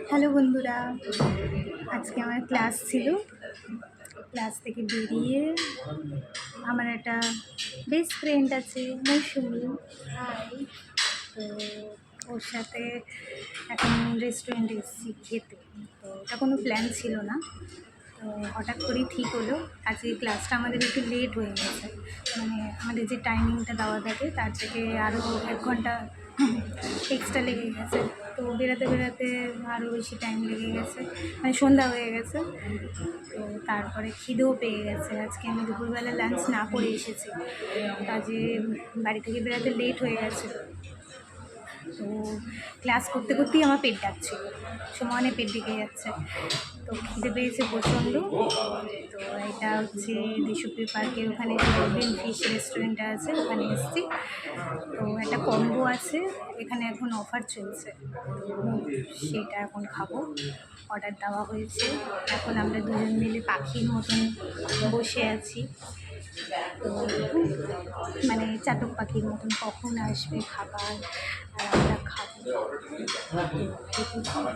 Hello বন্ধুরা, আজকে আমার ক্লাস ছিল। ক্লাস থেকে বেরিয়ে আমার একটা বেস্ট ফ্রেন্ড আছে মৌসুমি। হাই। তো ওর সাথে এখন রেস্টুরেন্টে এসেছি খেতে। তো এটা কোনো প্ল্যান ছিল না, তো হঠাৎ করেই ঠিক হলো। আজকে ক্লাসটা আমাদের একটু লেট হয়ে গেছে, মানে আমাদের যে টাইমিংটা দেওয়া থাকে তার থেকে আরও 1 ঘন্টা এক্সট্রা লেগে গেছে। তো বেরোতে বেরোতে আরও বেশি টাইম লেগে গেছে, মানে সন্ধ্যা হয়ে গেছে। তো তারপরে খিদেও পেয়ে গেছে। আজকে আমি দুপুরবেলা লাঞ্চ না করে এসেছি, কাজে বাড়ি থেকে বেরোতে লেট হয়ে গেছে। তো ক্লাস করতে করতেই আমার পেট ডাকছিল, সমানে পেট ডেকে যাচ্ছে। তো খিদে পেয়েছে প্রচণ্ড। তো এটা হচ্ছে দেশপ্রিয় পার্কের ওখানে যে গোল্ডেন ফিশ রেস্টুরেন্টটা আছে, ওখানে এসেছি। তো একটা কম্বো আছে, এখানে এখন অফার চলছে, সেটা এখন খাবো। অর্ডার দেওয়া হয়েছে। এখন আমরা দুজন মিলে পাখির মতন বসে আছি, তো মানে চাতক পাখির মতন কখন আসবে খাবার আর আমরা খাবো,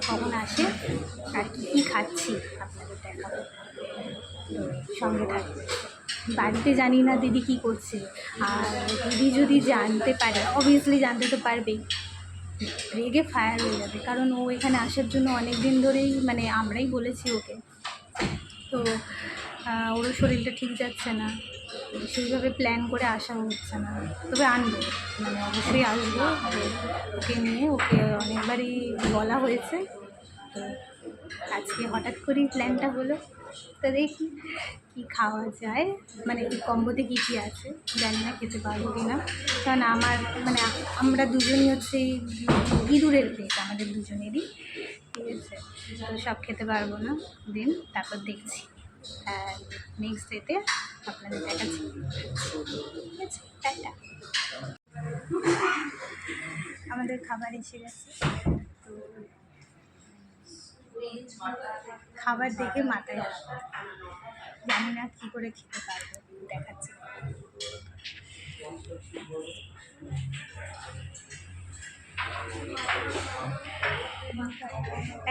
কখন আসে আর কী কী খাচ্ছি আপনাদের দেখাবো। তো সঙ্গে থাকবে। বাড়িতে জানি না দিদি কী করছে, আর দিদি যদি জানতে পারে, অবভিয়াসলি জানতে তো পারবেই, রেগে ফায়ার হয়ে যাবে। কারণ ও এখানে আসার জন্য অনেক দিন ধরেই, মানে আমরাই বলেছি ওকে। তো ওরও শরীরটা ঠিক যাচ্ছে না, সেইভাবে প্ল্যান করে আসা হচ্ছে না। তবে আনবো, মানে অবশ্যই আসবো ওকে নিয়ে। ওকে অনেকবারই বলা হয়েছে, তো আজকে হঠাৎ করেই প্ল্যানটা হলো। তো দেখি কী খাওয়া যায়, মানে এই কম্বোতে কী কী আছে জানি না খেতে পারবো কি না। কারণ আমার মানে আমরা দুজনই হচ্ছে ইঁদুরের পেট, আমাদের দুজনেরই, ঠিক আছে। তো সব খেতে পারবো না, দেন তারপর দেখছি। আর নেক্সট ডেতে আপনাদের দেখাচ্ছি, ঠিক আছে। টাটা। আমাদের খাবার এসে গেছে। তো খাবার দেখে মাথায় হাত, জানি না কী করে খেতে পারবো, দেখাচ্ছি।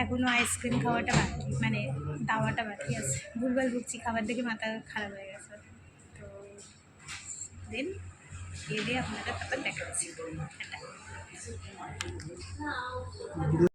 এখনও আইসক্রিম খাওয়াটা বাকি, মানে দাওয়াটা বাকি আছে। ভুলভাল ভুগছি, খাবার দেখে মাথা খারাপ হয়ে গেছে। তো দেন খেয়ে দিয়ে আপনাদের তারপর দেখাচ্ছি।